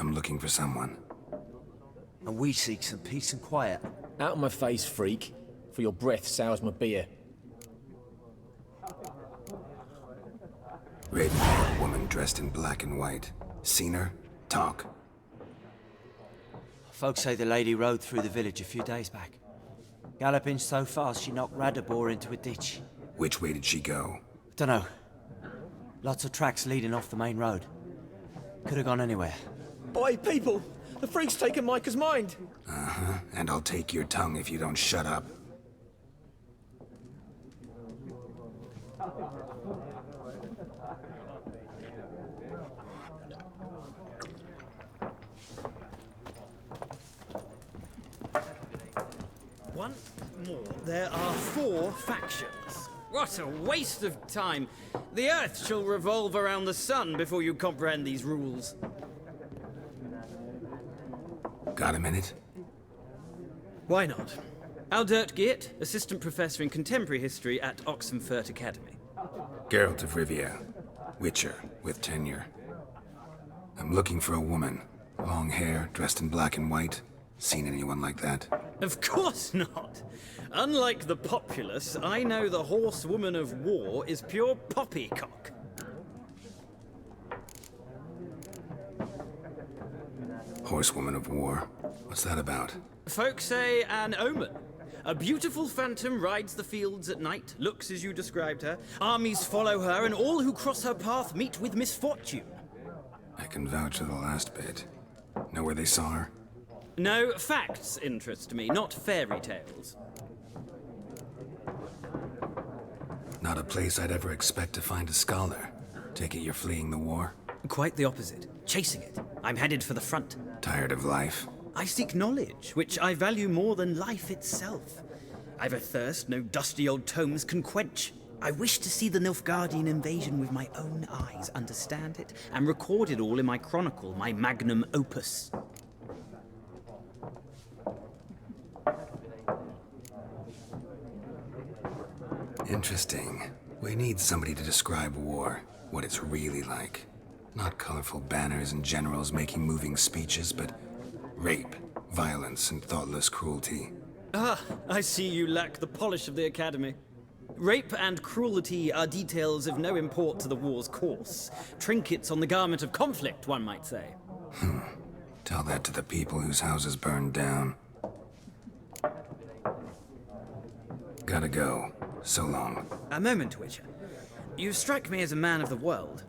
I'm looking for someone. And we seek some peace and quiet. Out of my face, freak. For your breath sours my beer. Raven-haired woman dressed in black and white. Seen her? Talk. Folks say the lady rode through the village a few days back. Galloping so fast she knocked Radabor into a ditch. Which way did she go? Dunno. Lots of tracks leading off the main road. Could have gone anywhere. Oi, people! The freak's taken Micah's mind! Uh-huh, and I'll take your tongue if you don't shut up. Once more, there are 4 factions. What a waste of time. The Earth shall revolve around the sun before you comprehend these rules. Got a minute? Why not? Aldert Geert, Assistant Professor in Contemporary History at Oxenfurt Academy. Geralt of Rivia. Witcher, with tenure. I'm looking for a woman. Long hair, dressed in black and white. Seen anyone like that? Of course not. Unlike the populace, I know the horsewoman of war is pure poppycock. Horsewoman of war. What's that about? Folk say an omen. A beautiful phantom rides the fields at night, looks as you described her. Armies follow her, and all who cross her path meet with misfortune. I can vouch for the last bit. Know where they saw her? No, facts interest me, not fairy tales. Not a place I'd ever expect to find a scholar. Take it you're fleeing the war? Quite the opposite. Chasing it. I'm headed for the front. Tired of life? I seek knowledge, which I value more than life itself. I've a thirst no dusty old tomes can quench. I wish to see the Nilfgaardian invasion with my own eyes, understand it, and record it all in my chronicle, my magnum opus. Interesting. We need somebody to describe war, what it's really like. Not colorful banners and generals making moving speeches, but rape, violence, and thoughtless cruelty. Ah, I see you lack the polish of the Academy. Rape and cruelty are details of no import to the war's course. Trinkets on the garment of conflict, one might say. Tell that to the people whose houses burned down. Gotta go. So long. A moment, Witcher. You strike me as a man of the world.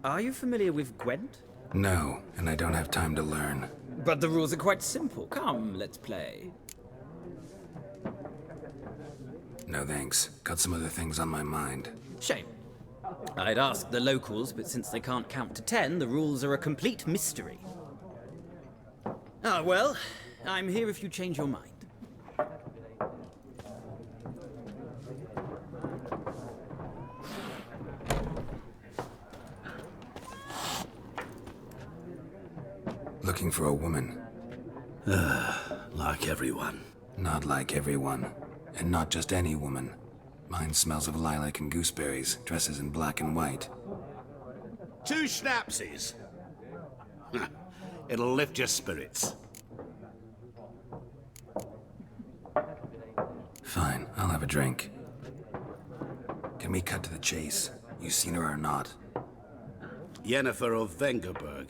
Are you familiar with Gwent? No, and I don't have time to learn. But the rules are quite simple. Come, let's play. No thanks. Got some other things on my mind. Shame. I'd ask the locals, but since they can't count to 10, the rules are a complete mystery. Ah, well, I'm here if you change your mind. Looking for a woman. Like everyone. Not like everyone. And not just any woman. Mine smells of lilac and gooseberries, dresses in black and white. 2 schnapsies. It'll lift your spirits. Fine, I'll have a drink. Can we cut to the chase? You seen her or not? Yennefer of Vengerberg.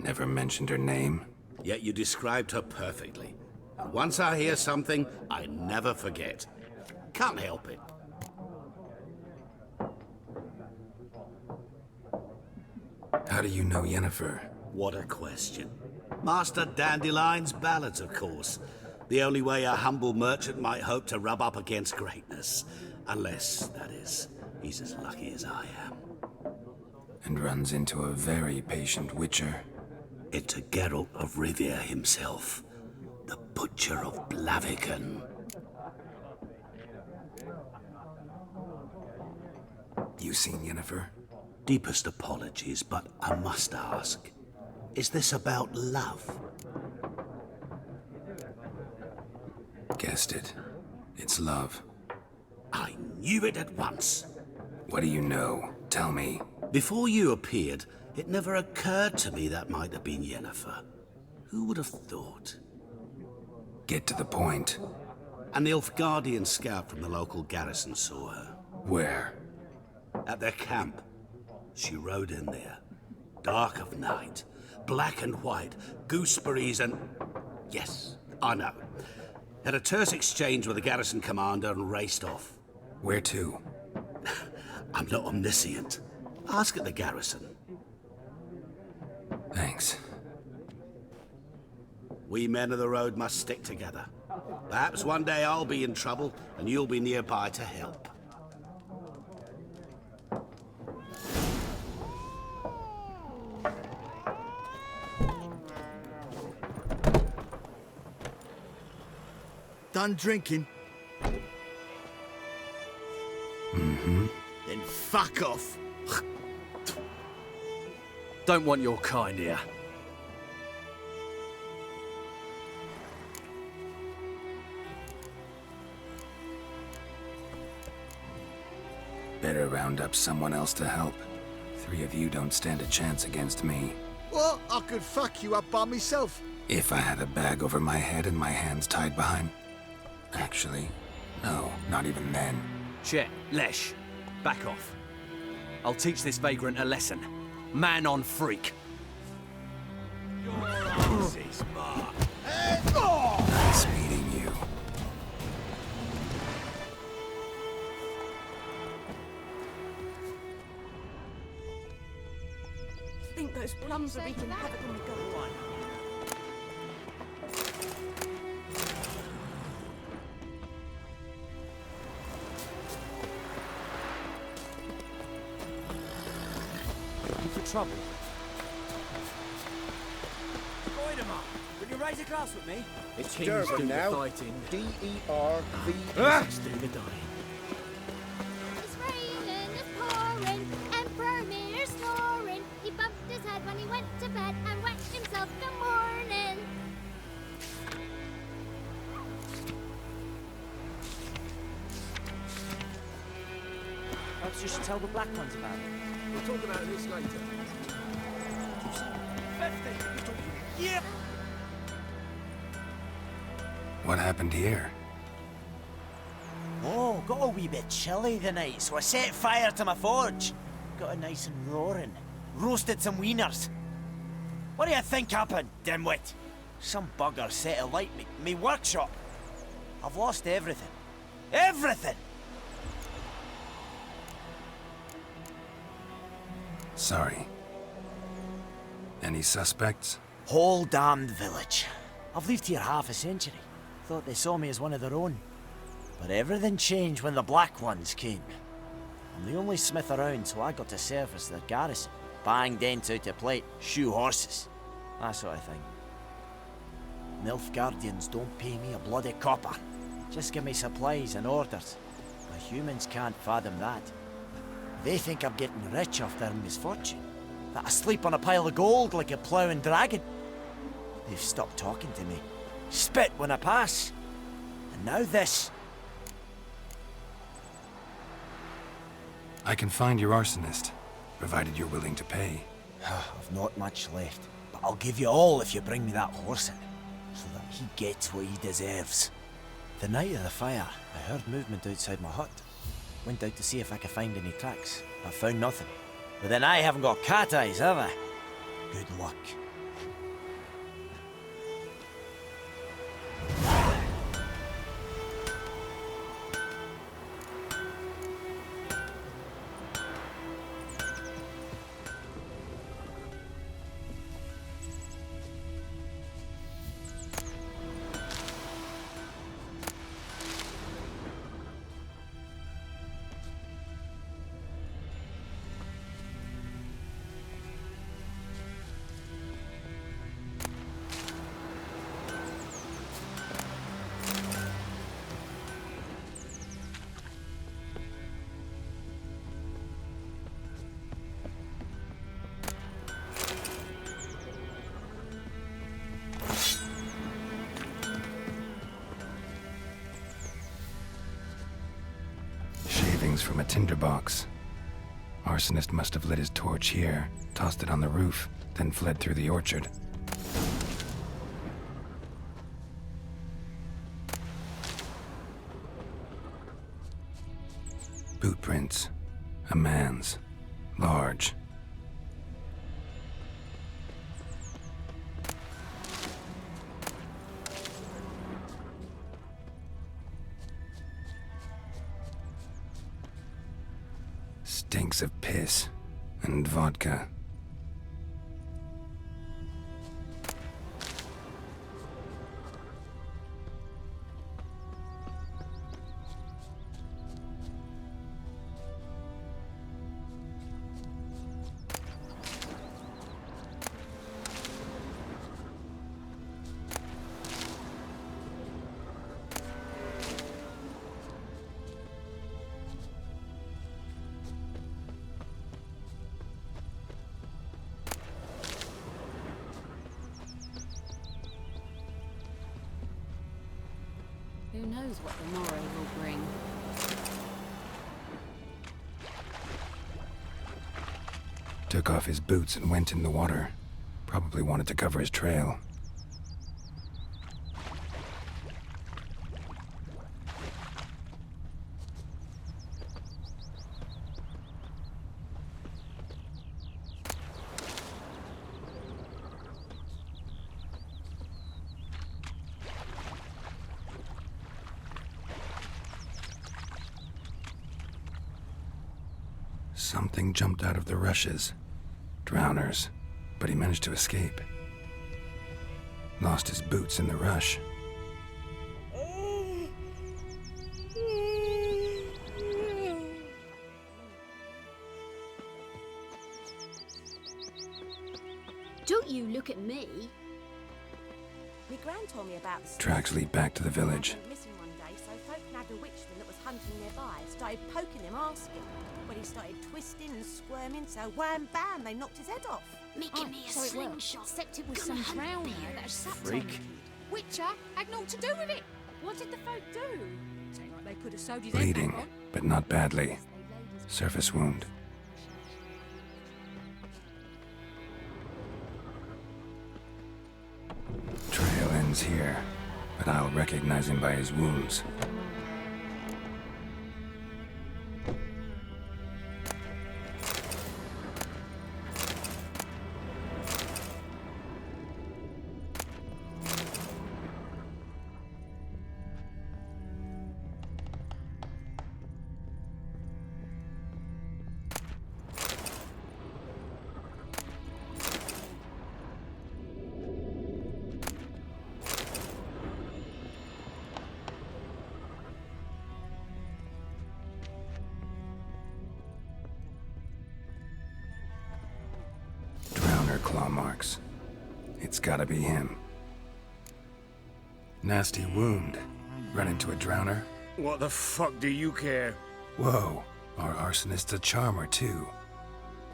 Never mentioned her name. Yet you described her perfectly. And once I hear something, I never forget. Can't help it. How do you know Yennefer? What a question. Master Dandelion's ballads, of course. The only way a humble merchant might hope to rub up against greatness. Unless, that is, he's as lucky as I am. And runs into a very patient witcher. Into Geralt of Rivia himself. The Butcher of Blaviken. You seen Yennefer? Deepest apologies, but I must ask. Is this about love? Guessed it. It's love. I Knew it at once. What do you know? Tell me. Before you appeared, it never occurred to me that might have been Yennefer. Who would have thought? Get to the point. An Nilfgaardian scout from the local garrison saw her. Where? At their camp. She rode in there. Dark of night. Black and white. Gooseberries and... Yes, I know. Had a terse exchange with the garrison commander and raced off. Where to? I'm not omniscient. Ask at the garrison. Thanks. We men of the road must stick together. Perhaps one day I'll be in trouble and you'll be nearby to help. Done drinking? Mm-hmm. Then fuck off. Don't want your kind here. Better round up someone else to help. 3 of you don't stand a chance against me. Well, I could fuck you up by myself. If I had a bag over my head and my hands tied behind... Actually, no, not even then. Chet, Lesh, back off. I'll teach this vagrant a lesson. Man on freak. Nice meeting you. Think those plums are wreaking havoc on the garden. You for trouble? Will you raise a glass with me? It's Kings Durban do the now. fighting. D-E-R-V. Do the dying. It's raining, it's pouring, Emperor Mirror's snoring. He bumped his head when he went to bed and wet himself in the morning. Perhaps you should tell the black ones about it. We'll talk about this later. 50! Yep! What happened here? Oh, got a wee bit chilly the night, so I set fire to my forge. Got it nice and roaring. Roasted some wieners. What do you think happened, dimwit? Some bugger set alight me workshop. I've lost everything. Everything! Sorry. Any suspects? Whole damned village. I've lived here half a century. Thought they saw me as one of their own. But everything changed when the Black Ones came. I'm the only smith around, so I got to service their garrison. Bang dents out of plate, shoe horses. That sort of thing. Nilfgaardians don't pay me a bloody copper. Just give me supplies and orders. The humans can't fathom that. They think I'm getting rich off their misfortune. That I sleep on a pile of gold like a ploughing dragon. They've stopped talking to me. Spit when I pass. And now this. I can find your arsonist, provided you're willing to pay. I've not much left, but I'll give you all if you bring me that horse in, so that he gets what he deserves. The night of the fire, I heard movement outside my hut. Went out to see if I could find any tracks, but found nothing. But then I haven't got cat eyes, have I? Good luck. Remains from a tinderbox. Arsonist must have lit his torch here, tossed it on the roof, then fled through the orchard. Boot prints. A man's. Large. Stinks of piss and vodka. Who knows what the morrow will bring? Took off his boots and went in the water. Probably wanted to cover his trail. Something jumped out of the rushes. Drowners. But he managed to escape. Lost his boots in the rush. Don't you look at me. My gran told me about the Tracks lead back to the village. Went missing one day, so folk nagged a witchman that was hunting nearby. Started poking him, asking. When he started twisting and squirming, so wham bam, they knocked his head off. Making me a so it worked. slingshot. Except it was some drowner that sat on Freak. me. Witcher had naught to do with it. What did the folk do? Seemed like they could have sewed his head Bleeding, back on. but not badly. Surface wound. Trail ends here, but I'll recognize him by his wounds. Claw marks. It's gotta be him. Nasty wound. Run into a drowner? What the fuck do you care? Whoa, our arsonist's a charmer too.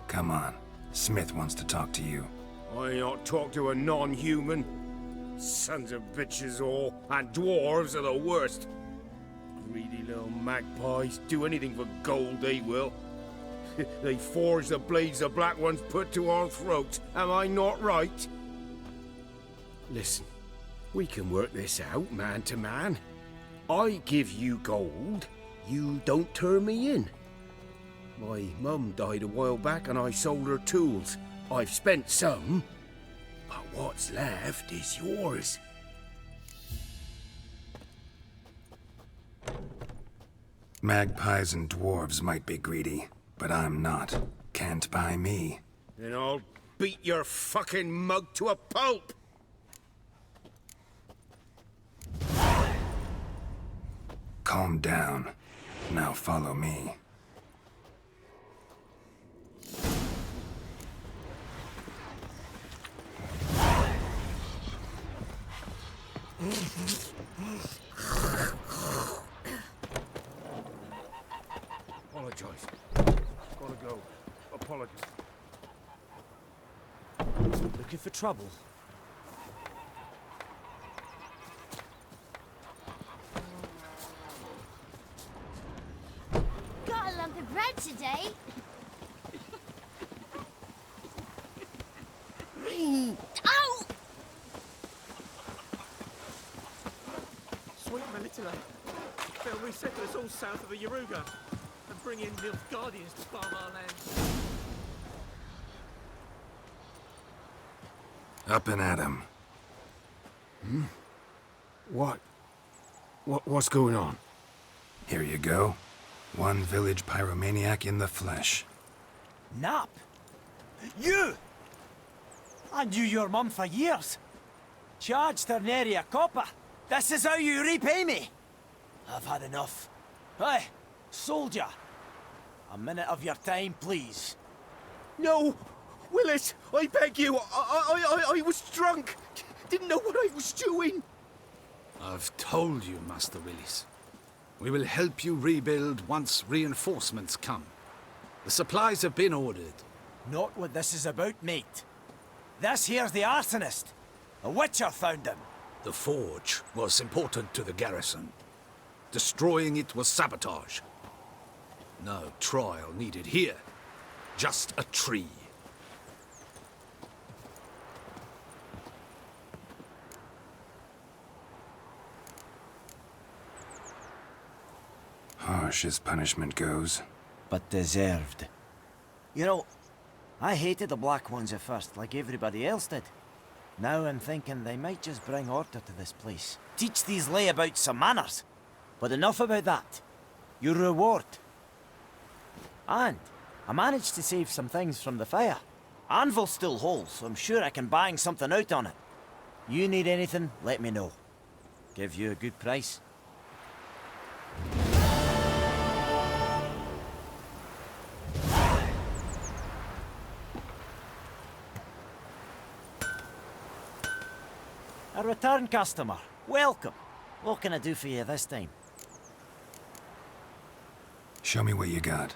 Come on, Smith wants to talk to you. I ain't not talk to a non-human. Sons of bitches all, and dwarves are the worst. Greedy little magpies, do anything for gold they will. They forge the blades the black ones put to our throats. Am I not right? Listen, we can work this out man to man. I give you gold, you don't turn me in. My mum died a while back and I sold her tools. I've spent some, but what's left is yours. Magpies and dwarves might be greedy, but I'm not. Can't buy me. Then I'll beat your fucking mug to a pulp! Calm down. Now follow me. Apologize. Gotta go. Apologize. Looking for trouble? Gotta today. Ow! Sweet Melitula, they'll resettle us all south of the Yaruga and bring in the Guardians to farm our land. Up and at 'em. What's going on? Here you go. One village pyromaniac in the flesh. Nap? You! I knew your mum for years. Charged her nary a copper. This is how you repay me. I've had enough. Hey, soldier. A minute of your time, please. No! Willis, I beg you! I was drunk! Didn't know what I was doing! I've told you, Master Willis. We will help you rebuild once reinforcements come. The supplies have been ordered. Not what this is about, mate. This here's the arsonist. A witcher found him. The forge was important to the garrison. Destroying it was sabotage. No trial needed here. Just a tree. Harsh as punishment goes. But deserved. You know, I hated the Black Ones at first, like everybody else did. Now I'm thinking they might just bring order to this place. Teach these layabouts some manners. But enough about that. Your reward. And I managed to save some things from the fire. Anvil's still whole, so I'm sure I can bang something out on it. You need anything, let me know. Give you a good price. A return customer. Welcome. What can I do for you this time? Show me what you got.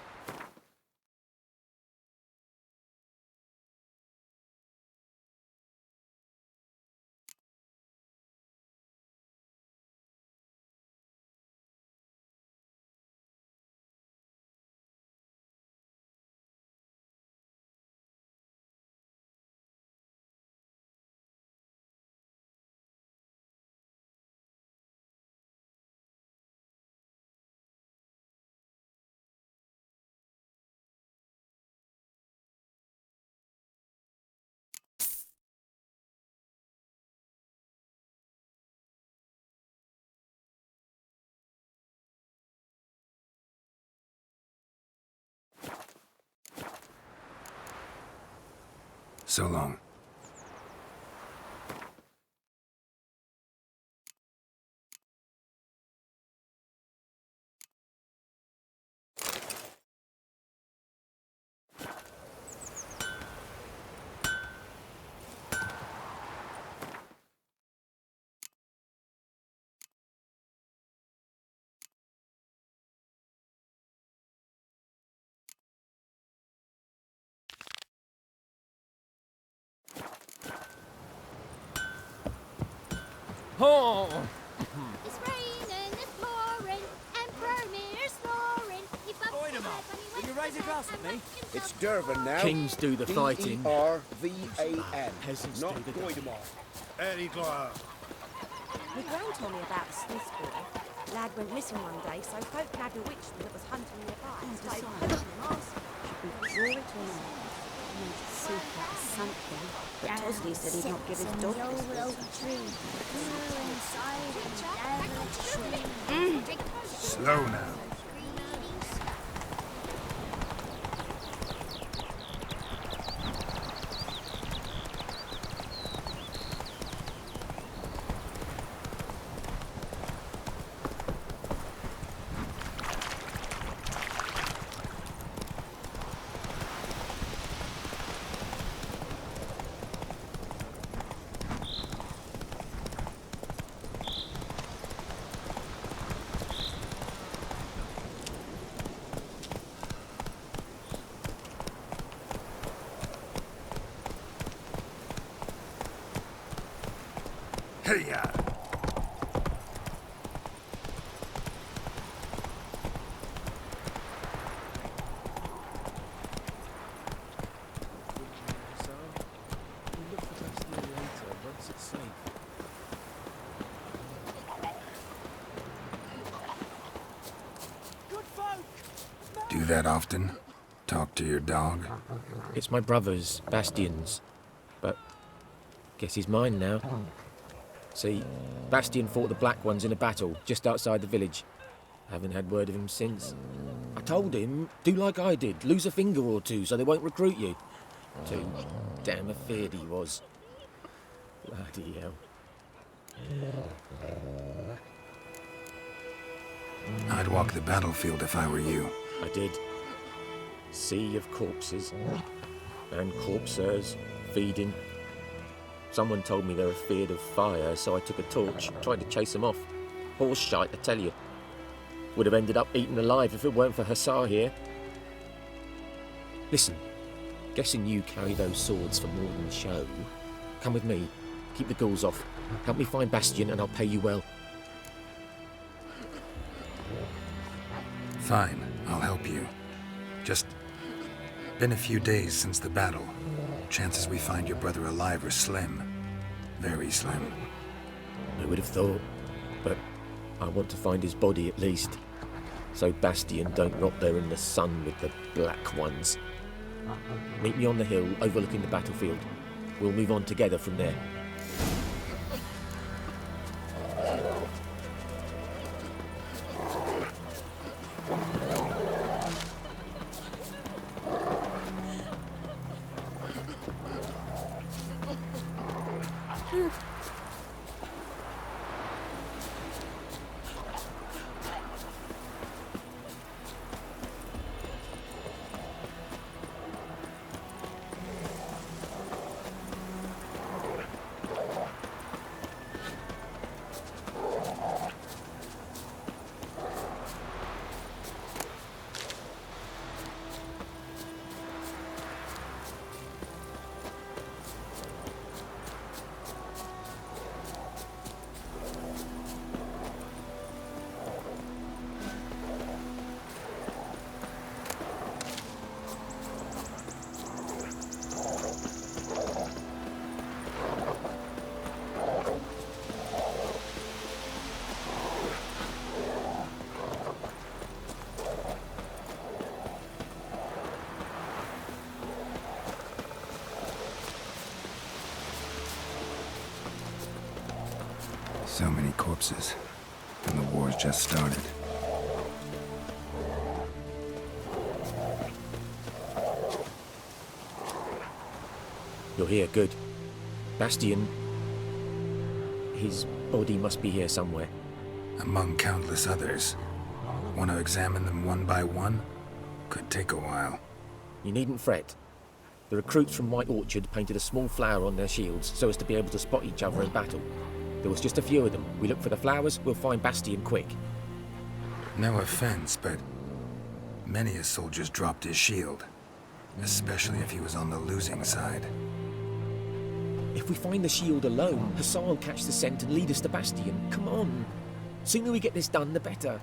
So long. Oh! It's raining, it's pouring, Emperor Mirror's snoring. He bumped Wait a his minute. head when he Will went you raise to your glass bed at and me? whacked It's himself Durban now. Kings do the fighting. D-E-R-V-A-N. Peasants Not do the Goidemar. Eddie Glad. My gran told me about the Smiths boy. Lad went missing one day, so folk nabbed a witchman that was hunting nearby and started poking him asking. Draw it all out. Need a secret or something. But Tosley said he'd not give his dog this Slow now. Hey-ya! do that often? Talk to your dog? It's my brother's, Bastian's. But guess he's mine now. See, Bastian fought the Black Ones in a battle just outside the village. Haven't had word of him since. I told him, do like I did, lose a finger or two so they won't recruit you. Too damn afeard he was. Bloody hell. I'd walk the battlefield if I were you. I did. Sea of corpses. And corpsers feeding. Someone told me they were feared of fire, so I took a torch, tried to chase them off. Horse shite, I tell you. Would have ended up eaten alive if it weren't for Hussar here. Listen, guessing you carry those swords for more than show. Come with me, keep the ghouls off. Help me find Bastian and I'll pay you well. Fine, I'll help you. Just been a few days since the battle. Chances we find your brother alive are slim. Very slim. I would have thought, but I want to find his body at least. So Bastian don't rot there in the sun with the Black Ones. Meet me on the hill overlooking the battlefield. We'll move on together from there. So many corpses, and the war's just started. You're here, good. Bastian... his body must be here somewhere. Among countless others. Want to examine them one by one? Could take a while. You needn't fret. The recruits from White Orchard painted a small flower on their shields so as to be able to spot each other in battle. There was just a few of them. We look for the flowers, we'll find Bastian quick. No offense, but many a soldier's dropped his shield. Especially if he was on the losing side. If we find the shield alone, Hussar will catch the scent and lead us to Bastian. Come on. Sooner we get this done, the better.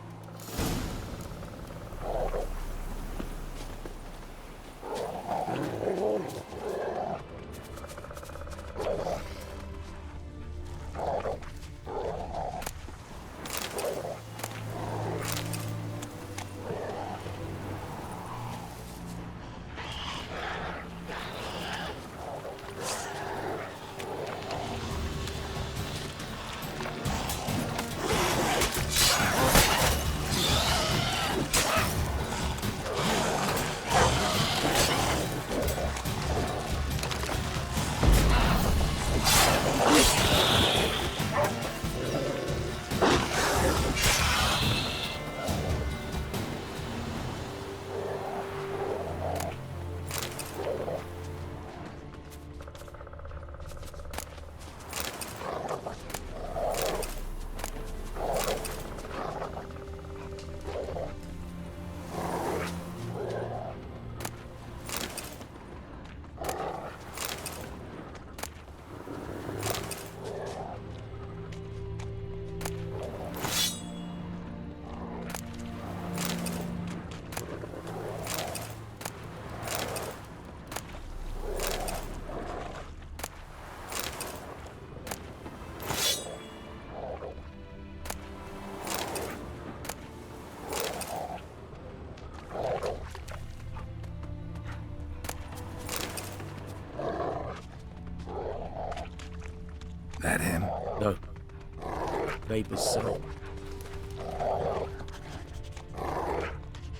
neighbour's son.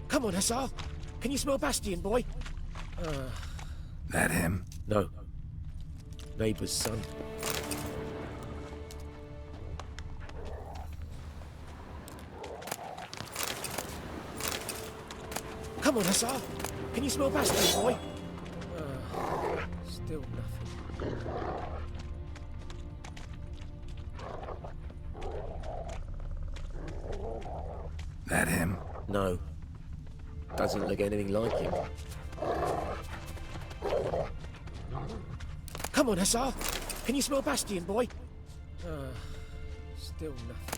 Come on, Hussar. Can you smell Bastion, boy? That him? No. Neighbour's son. Come on, Hussar. Can you smell Bastion, boy? Still nothing. That him? No. Doesn't look anything like him. Come on, Hussar. Can you smell Bastion, boy? Still nothing.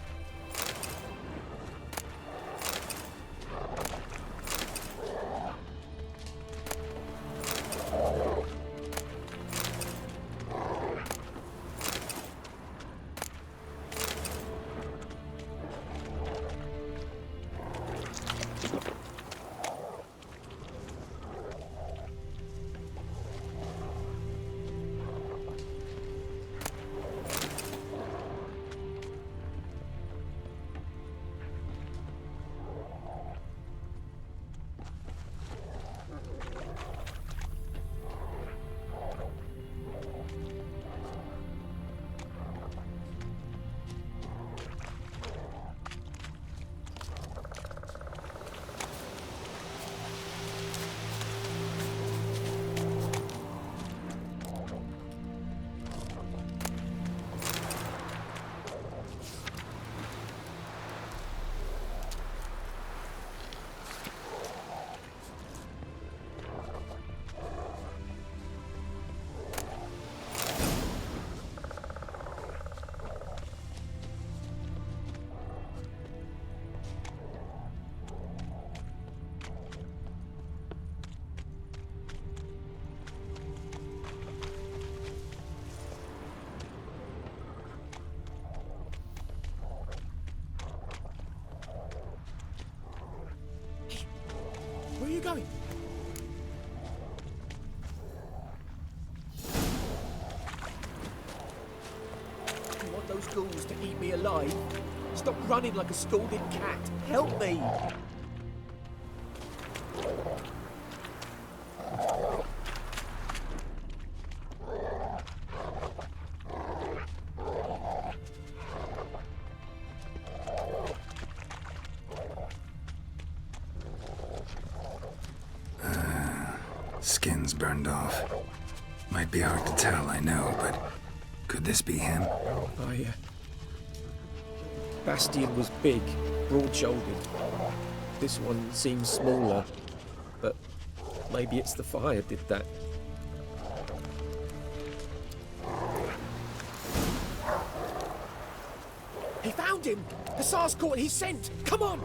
Where are you going? You want those ghouls to eat me alive? Stop running like a scalded cat. Help me! Skin's burned off. Might be hard to tell, I know, but could this be him? Bastion was big, broad-shouldered. This one seems smaller, but maybe it's the fire did that. He found him! Hussar's caught his scent! Come on!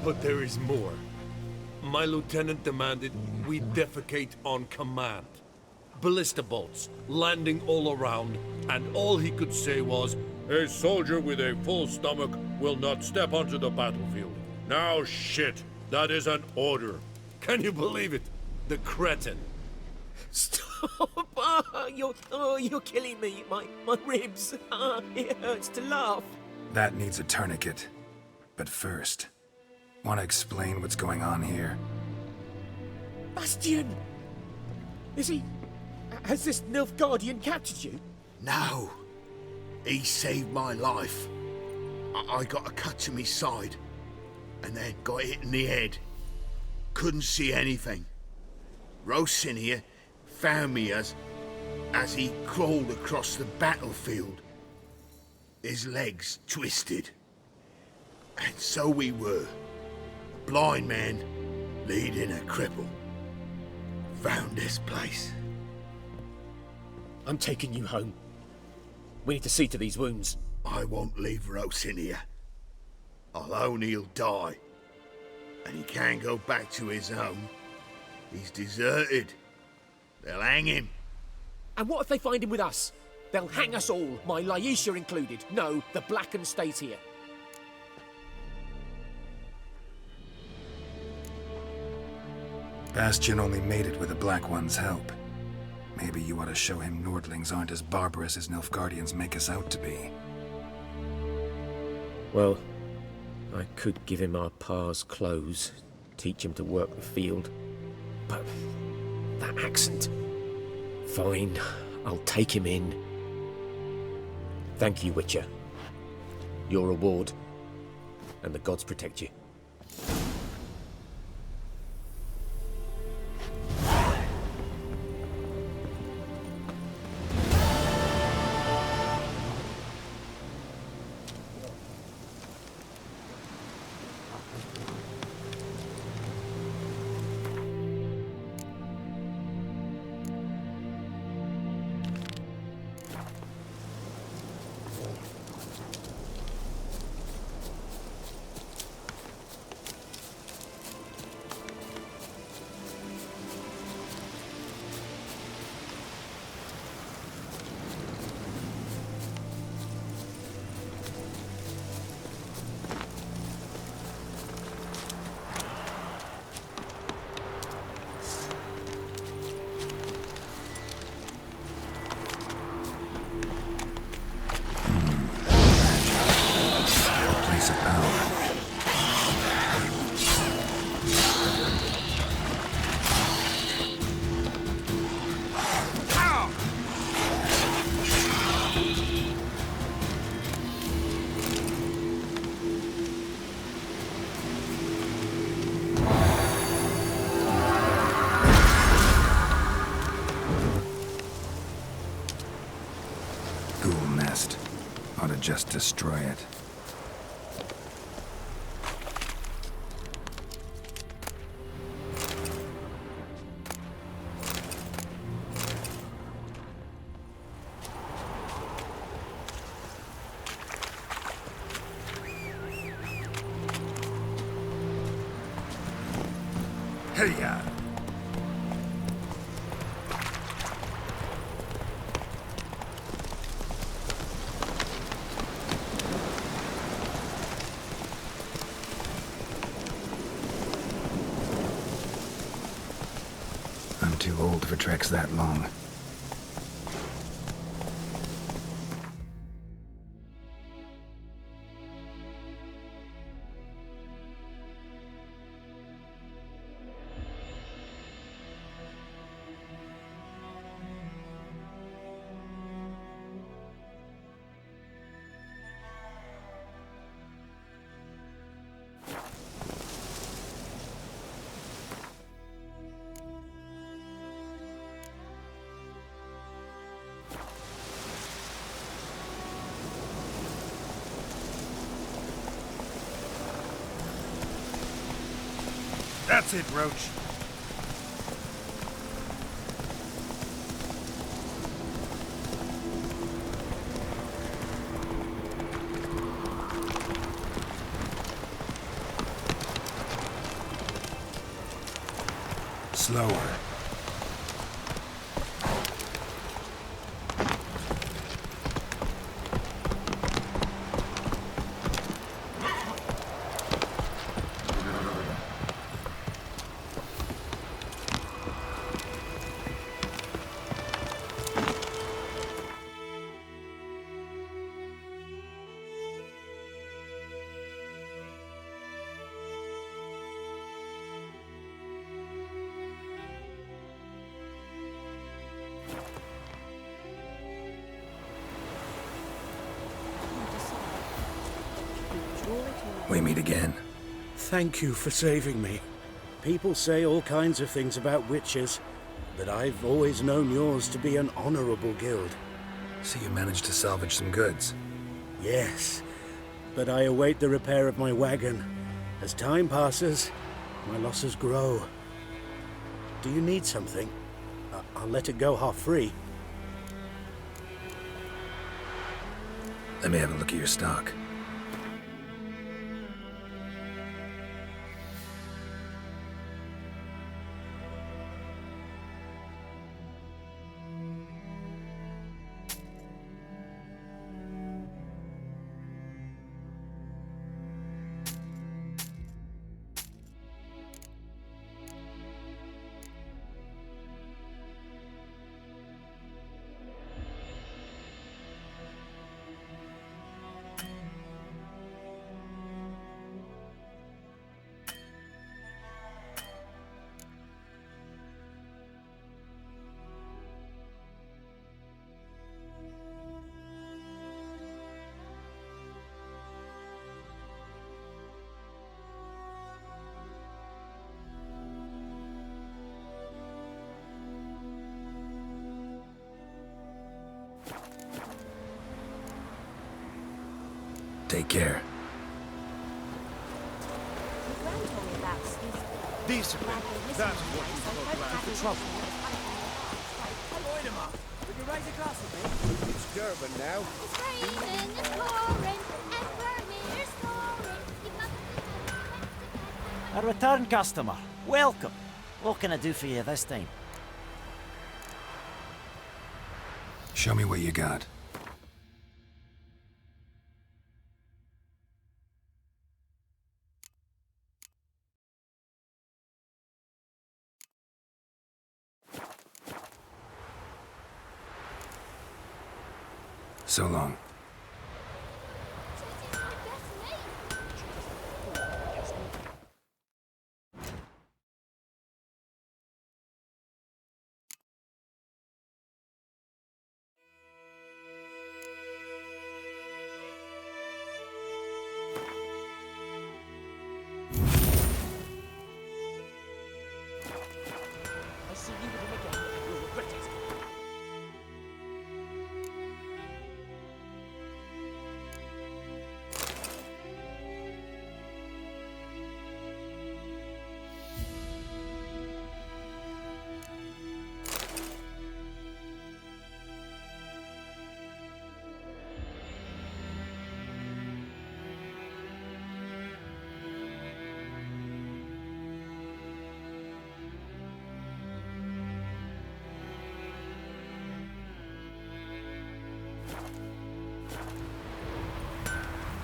But there is more. My lieutenant demanded we defecate on command. Ballista bolts landing all around, and all he could say was, "A soldier with a full stomach will not step onto the battlefield." Now shit, that is an order. Can you believe it? The cretin. Stop! You're killing me. My ribs. It hurts to laugh. That needs a tourniquet. But first, want to explain what's going on here? Bastion! Is he... Has this Nilfgaardian captured you? No. He saved my life. I got a cut to my side, and then got hit in the head. Couldn't see anything. Rosinia found me as he crawled across the battlefield. His legs twisted. And so we were. A blind man leading a cripple. Found this place. I'm taking you home. We need to see to these wounds. I won't leave Rosinia. I'll own he'll die. And he can't go back to his home. He's deserted. They'll hang him. And what if they find him with us? They'll hang us all, my Laisha included. No, the Blacken stays here. Bastion only made it with the Black One's help. Maybe you ought to show him Nordlings aren't as barbarous as Nilfgaardians make us out to be. Well, I could give him our pa's clothes, teach him to work the field. But that accent... Fine, I'll take him in. Thank you, Witcher. Your reward, and the gods protect you. Place of power. Ghoul nest. Ought to just destroy it. Hey-ya! I'm too old for treks that long. That's it, Roach. Slower. We meet again. Thank you for saving me. People say all kinds of things about witches, but I've always known yours to be an honorable guild. So you managed to salvage some goods? Yes, but I await the repair of my wagon. As time passes, my losses grow. Do you need something? I'll let it go half-free. Let me have a look at your stock. Take care. Your gran told me about Sneeze. Discipline. That's what you call plan for trouble. Avoid him up. Would you raise a glass with me? It's Durban now. It's raining, it's pouring, and Vermeer's snoring. He bumped his head and went to bed. A return customer. Welcome. What can I do for you this time? Show me what you got. So long. I see you with him again. You'll regret it.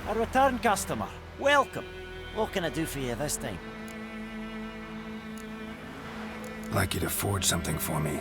A return customer. Welcome. What can I do for you this time? Like you to forge something for me.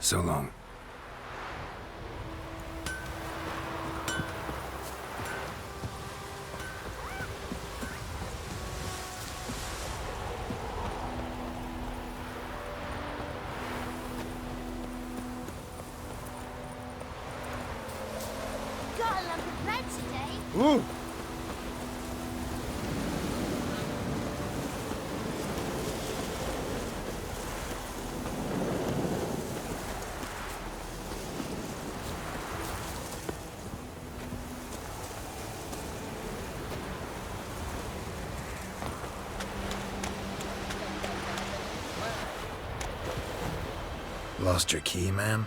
So long. Got a lump of bread today. Ooh. Lost your key, ma'am?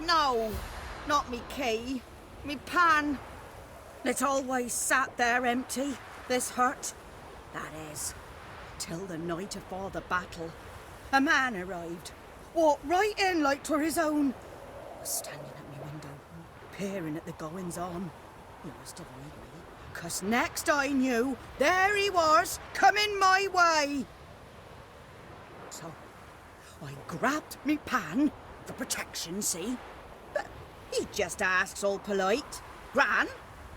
No, not me key. Me pan. It always sat there empty, this hut. That is, till the night afore the battle. A man arrived, walked right in like 'twere his own. Was standing at me window, peering at the goings-on. He must have read me, 'cause next I knew, there he was, coming my way. So I grabbed me pan, for protection, see? But he just asks all polite, Gran,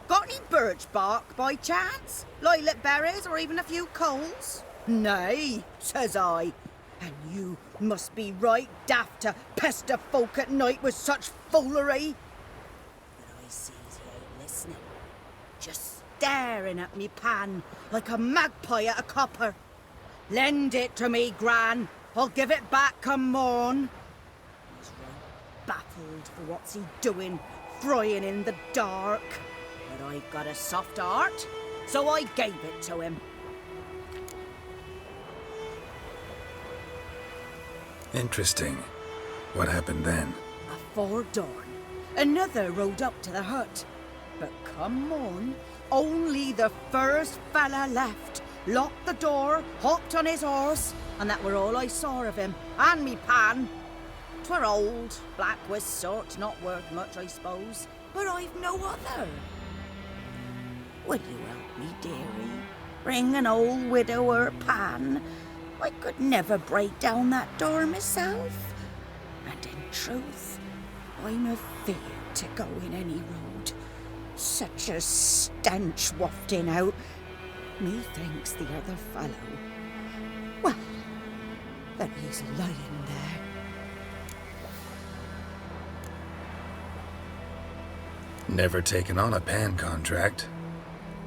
got any birch bark by chance? Lilac berries or even a few coals? Nay, says I. And you must be right daft to pester folk at night with such foolery. But I sees he ain't listening. Just staring at me pan like a magpie at a copper. Lend it to me, Gran. I'll give it back come morn. He's right baffled for what's he doing, frying in the dark. But I've got a soft heart, so I gave it to him. Interesting. What happened then? Afore dawn, another rode up to the hut. But come morn, only the first fella left. Locked the door, hopped on his horse, and that were all I saw of him, and me pan. 'Twere old, black-wist sort, not worth much, I suppose, but I've no other. Will you help me, dearie? Bring an old widower pan. I could never break down that door myself. And in truth, I'm afeard to go in any road. Such a stench wafting out. Methinks the other fellow, well, that he's lying there. Never taken on a pan contract.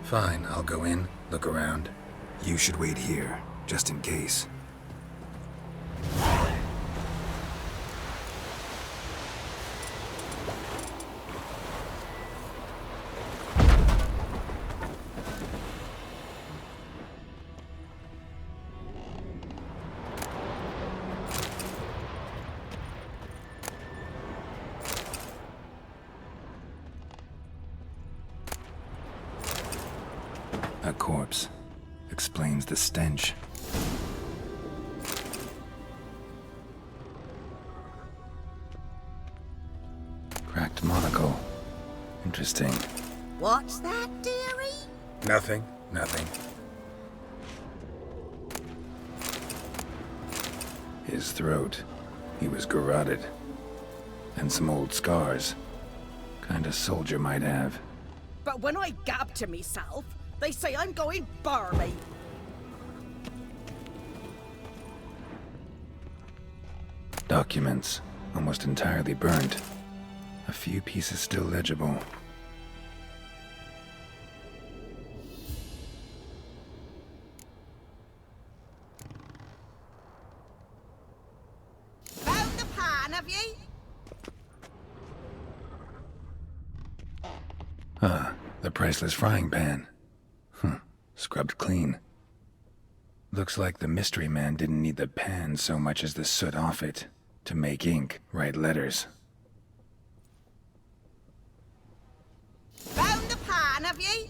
Fine, I'll go in, look around. You should wait here, just in case. A corpse. Explains the stench. Cracked monocle. Interesting. What's that, dearie? Nothing. His throat. He was garroted. And some old scars. Kind of soldier might have. But when I gab to myself, they say I'm going barmy. Documents. Almost entirely burnt. A few pieces still legible. Found the pan, have ye? Ah, the priceless frying pan. Scrubbed clean. Looks like the mystery man didn't need the pan so much as the soot off it. To make ink, write letters. Found the pan, have ye?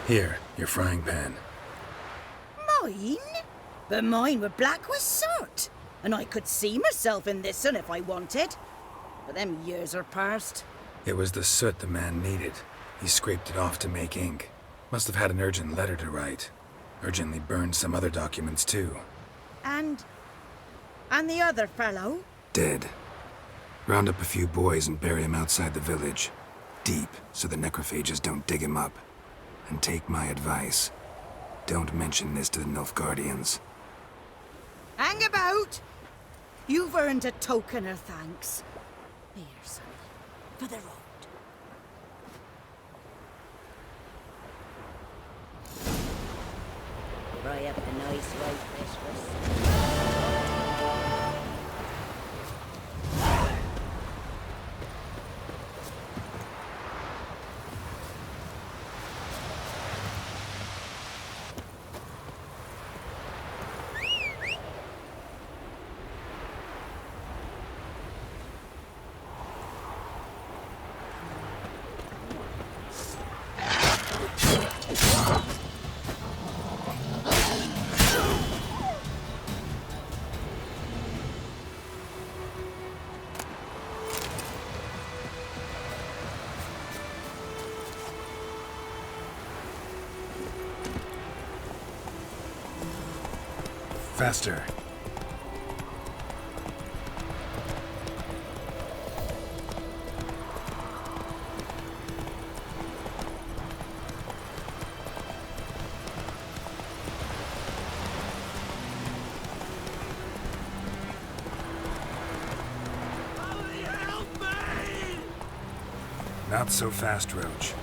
Here, your frying pan. Mine? But mine were black with soot. And I could see myself in this one if I wanted. But them years are past. It was the soot the man needed. He scraped it off to make ink. Must have had an urgent letter to write. Urgently burned some other documents too. And the other fellow? Dead. Round up a few boys and bury him outside the village. Deep, so the necrophages don't dig him up. And take my advice. Don't mention this to the Nilfgaardians. Hang about! You've earned a token of thanks. Here, sonny, for the road. Fry up a nice white fish for Faster. Not so fast, Roach.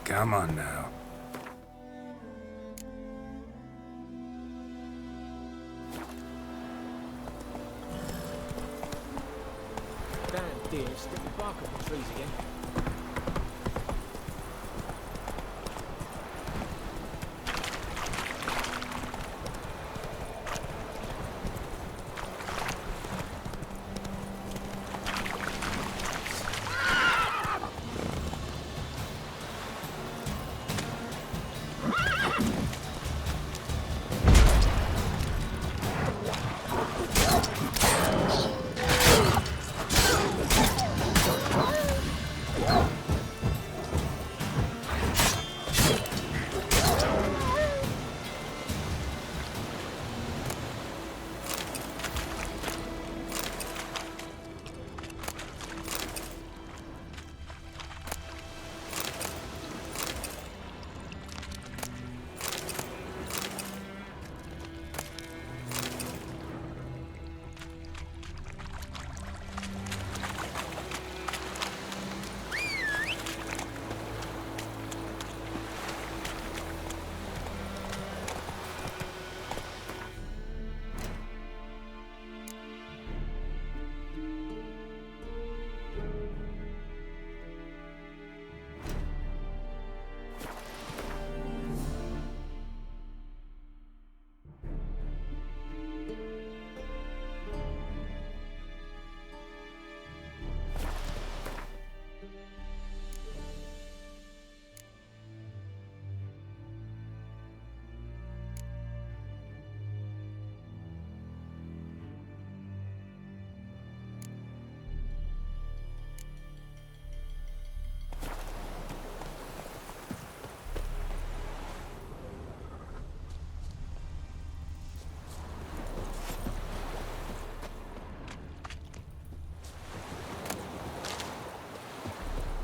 Come on now. Damn deer, stick the bark off the trees again.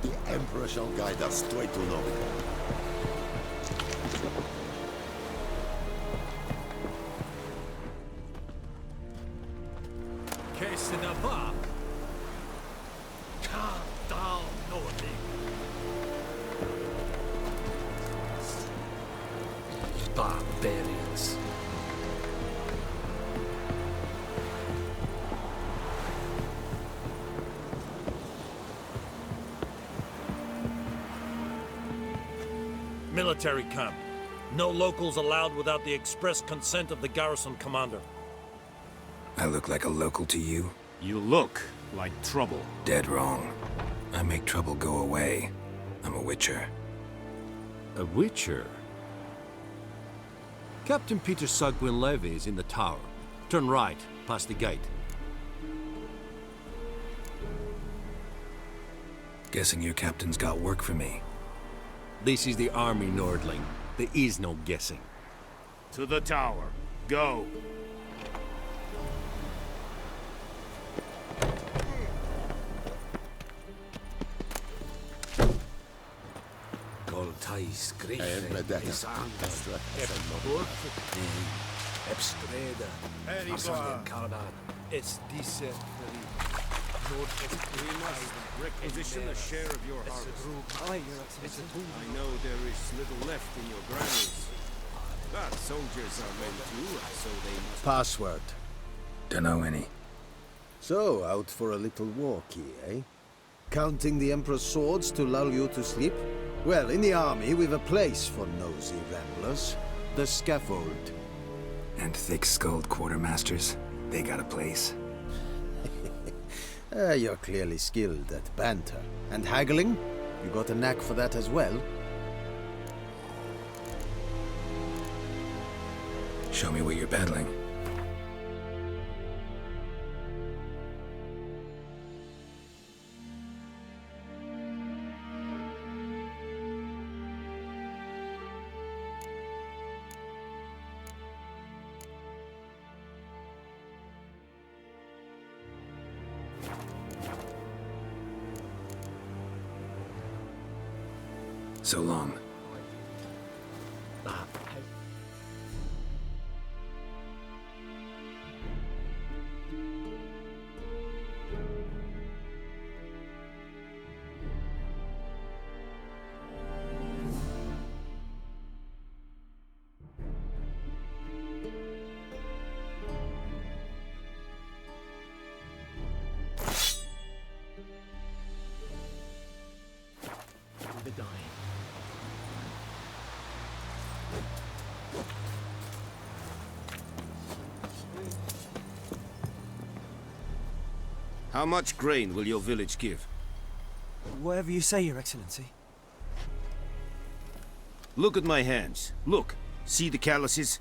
The Emperor shall guide us straight to Nova. Kesinaba. Calm down, Nordic. Barbarians. Military camp. No locals allowed without the express consent of the garrison commander. I look like a local to you? You look like trouble. Dead wrong. I make trouble go away. I'm a witcher. A witcher? Captain Peter Sagwin Levy is in the tower. Turn right, past the gate. Guessing your captain's got work for me. This is the army, Nordling. There is no guessing. To the tower. Go. It's decent. We must requisition a share of your harvest. Aye, Your Excellency. I know there is little left in your granaries. But soldiers are men too, so they must... Password. Dunno any. So, out for a little walkie, eh? Counting the Emperor's swords to lull you to sleep? Well, in the army, we've a place for nosy ramblers. The scaffold. And thick-skulled quartermasters? They got a place? You're clearly skilled at banter. And haggling? You got a knack for that as well? Show me what you're peddling. So long. the dying. How much grain will your village give? Whatever you say, Your Excellency. Look at my hands. Look. See the calluses?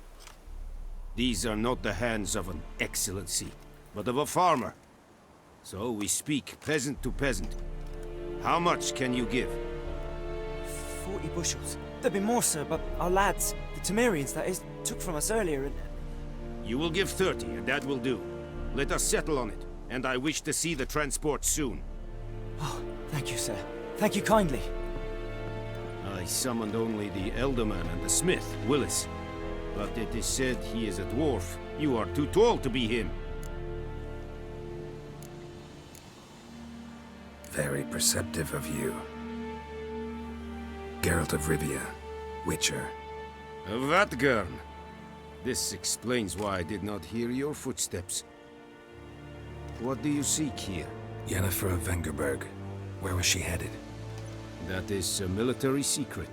These are not the hands of an excellency, but of a farmer. So we speak peasant to peasant. How much can you give? 40 bushels. There'd be more, sir, but our lads, the Temerians, that is, took from us earlier and... You will give 30, and that will do. Let us settle on it, and I wish to see the transport soon. Oh, thank you, sir. Thank you kindly. I summoned only the Elderman and the smith, Willis. But it is said he is a dwarf. You are too tall to be him. Very perceptive of you. Geralt of Rivia, Witcher. Vatgern. This explains why I did not hear your footsteps. What do you seek here? Yennefer of Vengerberg. Where was she headed? That is a military secret.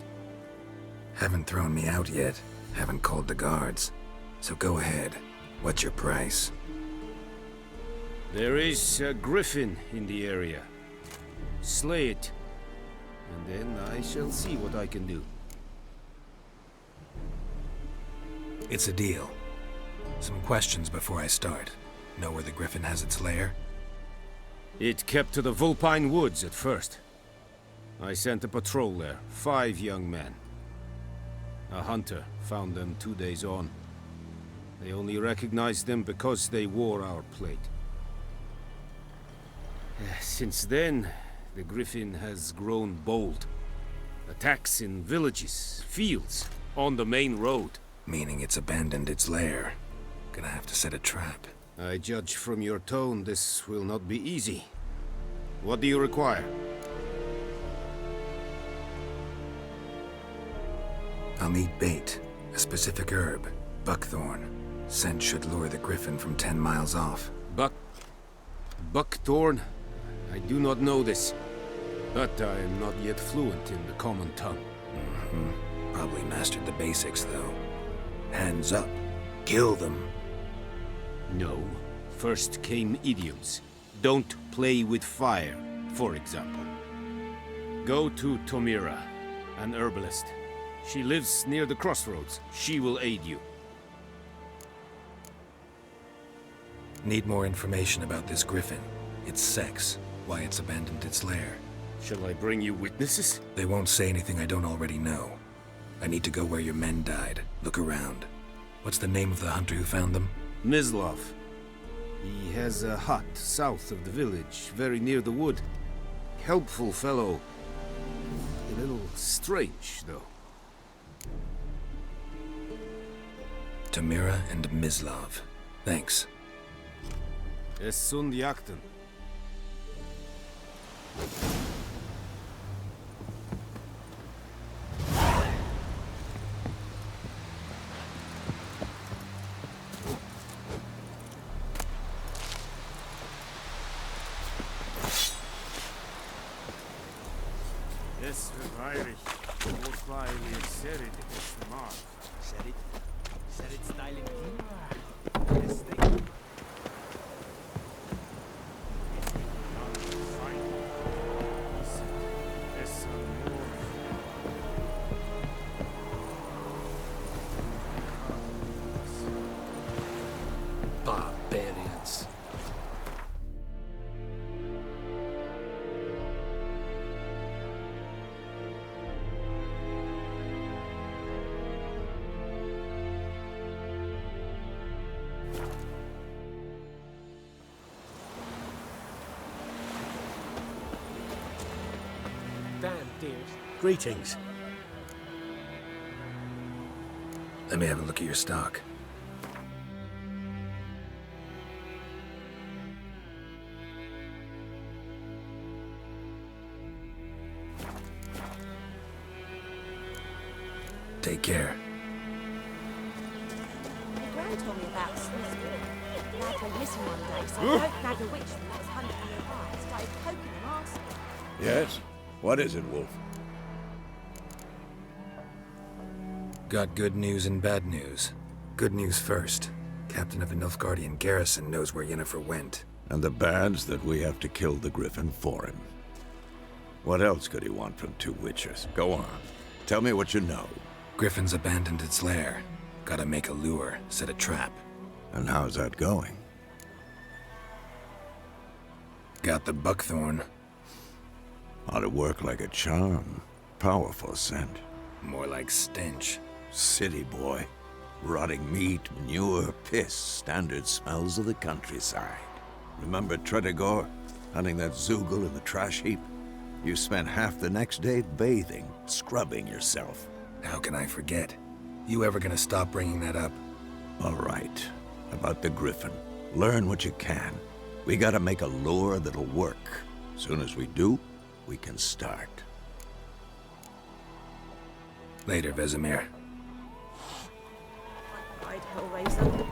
Haven't thrown me out yet. Haven't called the guards. So go ahead. What's your price? There is a griffin in the area. Slay it. And then I shall see what I can do. It's a deal. Some questions before I start. Know where the griffin has its lair? It kept to the Vulpine Woods at first. I sent a patrol there, 5 young men. A hunter found them 2 days on. They only recognized them because they wore our plate. Since then, the griffin has grown bold. Attacks in villages, fields, on the main road. Meaning it's abandoned its lair. Gonna have to set a trap. I judge from your tone this will not be easy. What do you require? I'll need bait, a specific herb, buckthorn. Scent should lure the griffin from 10 miles off. Buckthorn? I do not know this, but I am not yet fluent in the common tongue. Probably mastered the basics, though. Hands up. Kill them. No. First came idioms. Don't play with fire, for example. Go to Tomira, an herbalist. She lives near the crossroads. She will aid you. Need more information about this griffin. Its sex, why it's abandoned its lair. Shall I bring you witnesses? They won't say anything I don't already know. I need to go where your men died. Look around. What's the name of the hunter who found them? Mislav. He has a hut south of the village, very near the wood. Helpful fellow. A little strange, though. Tamira and Mislav. Thanks. Es sunt jakten. Es verweilig. Wohlfeilig serid es mark. Serid? Serid styling Barbarians. Damn, dears. Greetings. Let me have a look at your stock. Take care. My gran told me about Smith's Will. The lad went missing one day, so I don't nag a witchman that was hunting nearby. Started poking him, asking. Yes? What is it, Wolf? Got good news and bad news. Good news first. Captain of the Nilfgaardian garrison knows where Yennefer went. And the bad's that we have to kill the Griffin for him. What else could he want from two witchers? Go on. Tell me what you know. Griffin's abandoned its lair. Gotta make a lure, set a trap. And how's that going? Got the buckthorn. Ought to work like a charm. Powerful scent. More like stench. City boy. Rotting meat, manure, piss. Standard smells of the countryside. Remember Tredegor? Hunting that Zoogle in the trash heap? You spent half the next day bathing, scrubbing yourself. How can I forget? You ever gonna stop bringing that up? All right. About the Griffin. Learn what you can. We gotta make a lure that'll work. Soon as we do, we can start. Later, Vesemir. Right, Hellraiser.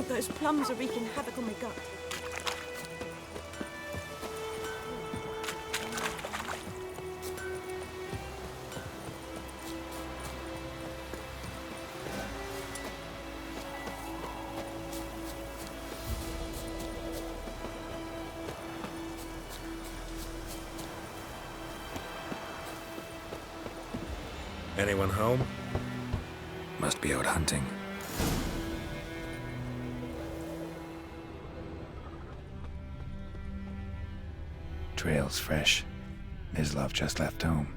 Those plums are wreaking havoc on my gut. Anyone home? Must be out hunting. Trail's fresh. Mislav just left home.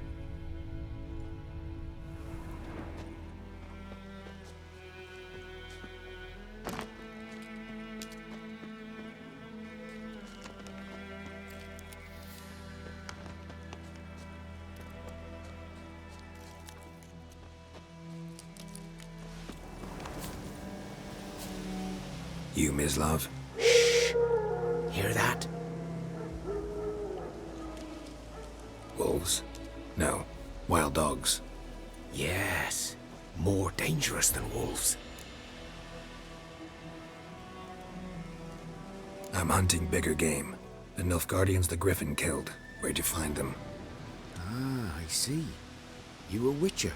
You, Mislav? Shh! Hear that? Wolves? No. Wild dogs. Yes. More dangerous than wolves. I'm hunting bigger game. The Nilfgaardians the Griffin killed. Where'd you find them? Ah, I see. You a witcher.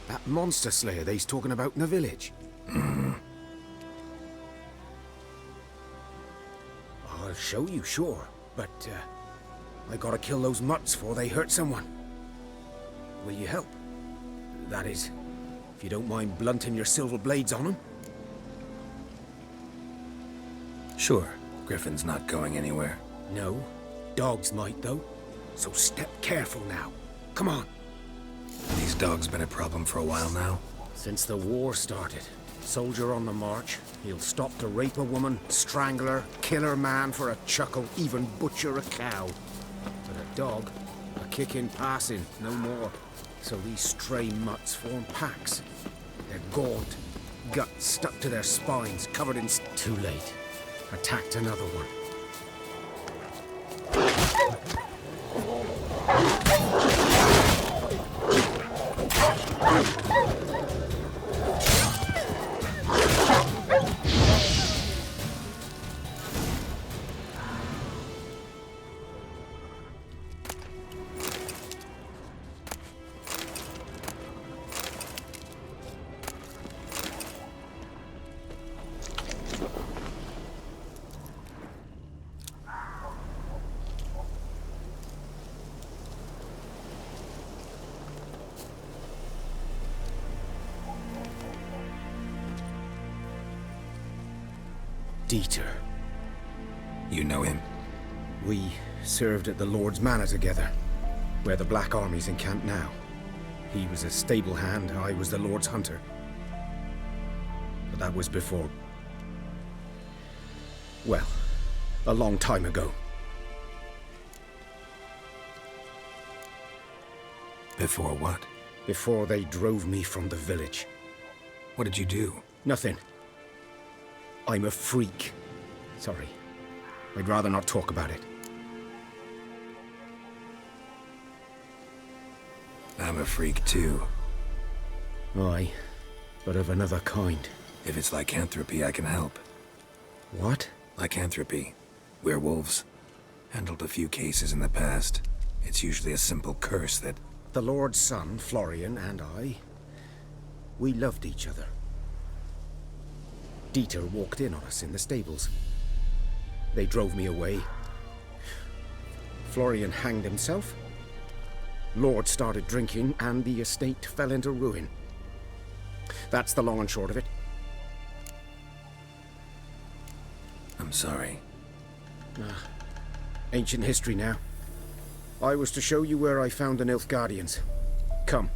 That monster slayer they's talking about in the village. I'll show you, sure. But, I gotta kill those mutts before they hurt someone. Will you help? That is, if you don't mind blunting your silver blades on them. Sure. Griffin's not going anywhere. No. Dogs might, though. So step careful now. Come on. These dogs been a problem for a while now? Since the war started. Soldier on the march. He'll stop to rape a woman, strangle her, kill her man for a chuckle, even butcher a cow. But a dog, a kick in passing, no more. So these stray mutts form packs. They're gaunt, guts stuck to their spines, covered in... Too late. Attacked another one. Dieter. You know him? We served at the Lord's Manor together, where the Black Army's encamped now. He was a stable hand, I was the Lord's hunter. But that was before... well, a long time ago. Before what? Before they drove me from the village. What did you do? Nothing. I'm a freak. Sorry. I'd rather not talk about it. I'm a freak too. Aye, but of another kind. If it's lycanthropy, I can help. What? Lycanthropy. Werewolves. Handled a few cases in the past. It's usually a simple curse that... The Lord's son, Florian, and I... we loved each other. Dieter walked in on us in the stables. They drove me away. Florian hanged himself. Lord started drinking, and the estate fell into ruin. That's the long and short of it. I'm sorry. Ancient history now. I was to show you where I found the Nilfgaardians. Come.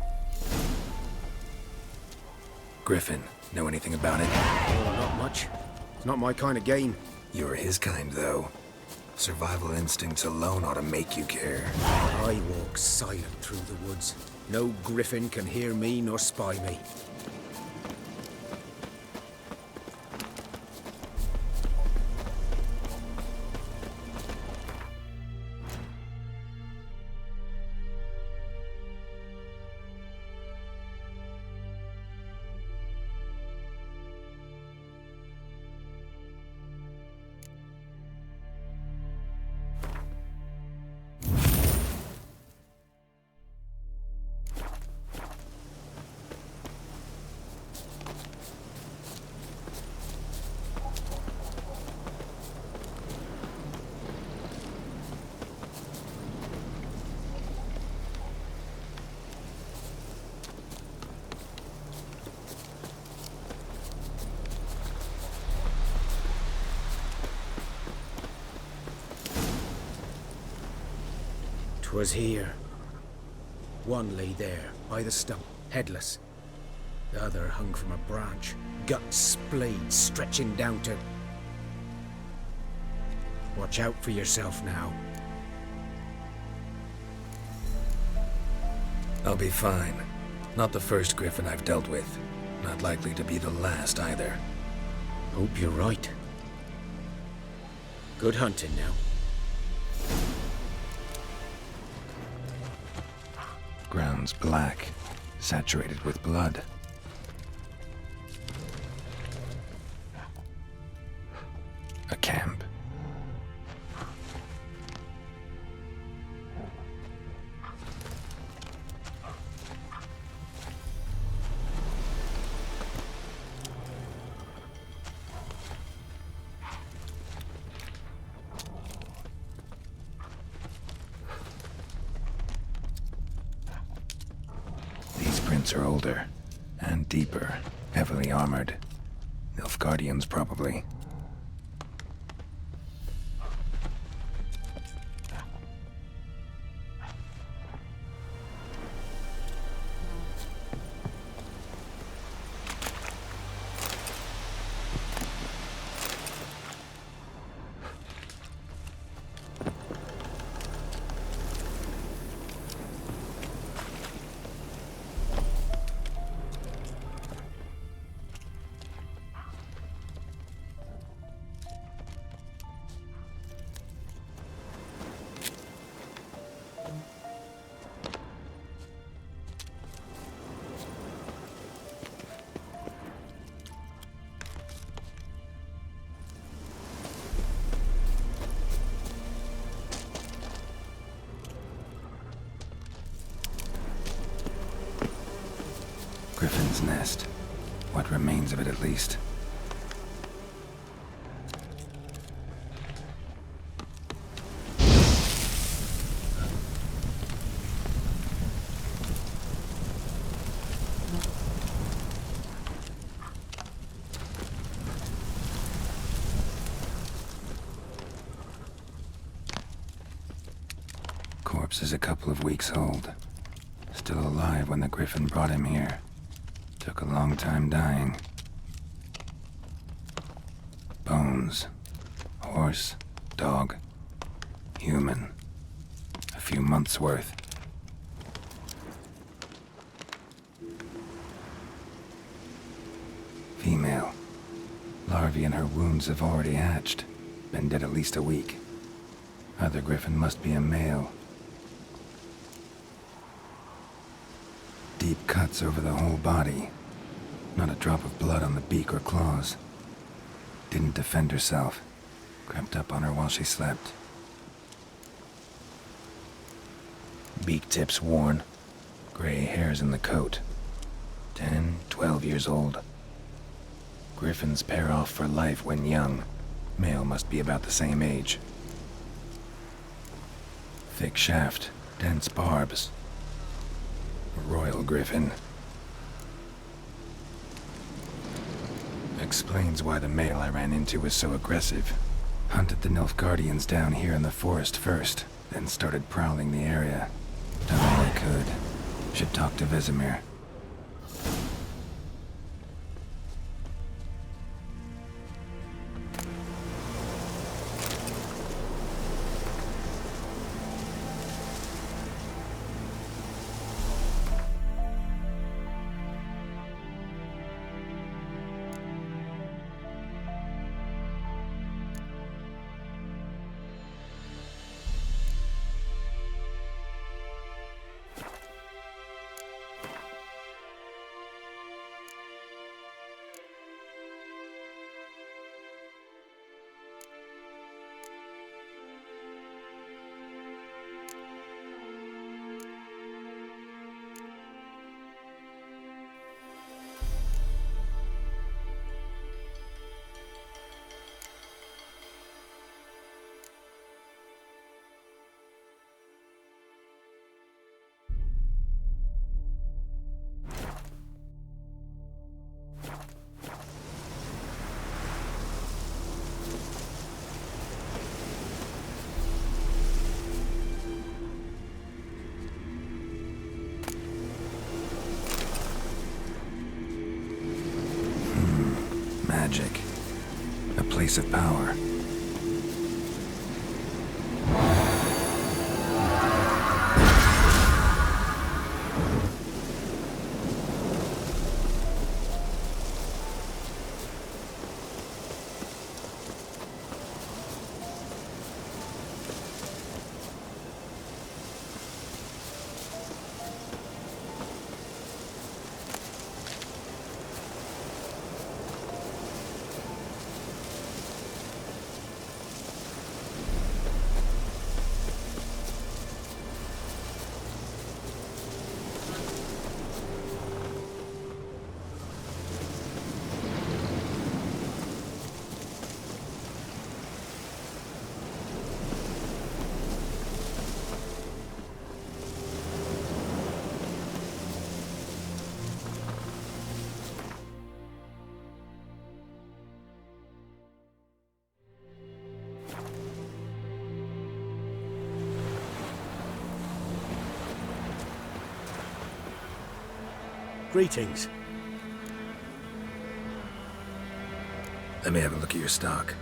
Griffin, know anything about it? Oh, not much. It's not my kind of game. You're his kind, though. Survival instincts alone ought to make you care. I walk silent through the woods. No griffin can hear me nor spy me. Was here. One lay there, by the stump, headless. The other hung from a branch, guts splayed, stretching down to... Watch out for yourself now. I'll be fine. Not the first griffin I've dealt with. Not likely to be the last either. Hope you're right. Good hunting now. Ground's black, saturated with blood. A camp. Are older and deeper, heavily armored. Nilfgaardians, probably. Griffin's nest. What remains of it, at least. Corpse is a couple of weeks old. Still alive when the Griffin brought him here. Took a long time dying. Bones. Horse, dog, human. A few months' worth. Female. Larvae in her wounds have already hatched. Been dead at least a week. Other Griffin must be a male. Deep cuts over the whole body. Not a drop of blood on the beak or claws. Didn't defend herself. Crept up on her while she slept. Beak tips worn. Gray hairs in the coat. 10, 12 years old. Griffins pair off for life when young. Male must be about the same age. Thick shaft, dense barbs. Royal Griffin. Explains why the male I ran into was so aggressive. Hunted the Nilfgaardians down here in the forest first, then started prowling the area. Done all I could. Should talk to Vesemir. Magic. A place of power. Greetings. Let me have a look at your stock.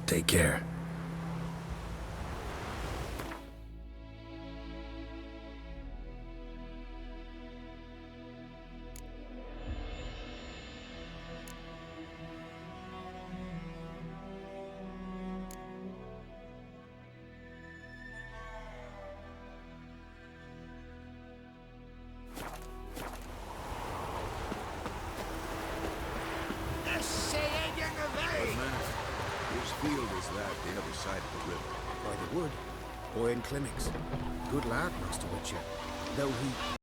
Take care. Whose field is that, the other side of the river? By the wood. Boy in clinics. Good lad, Master Witcher. Though he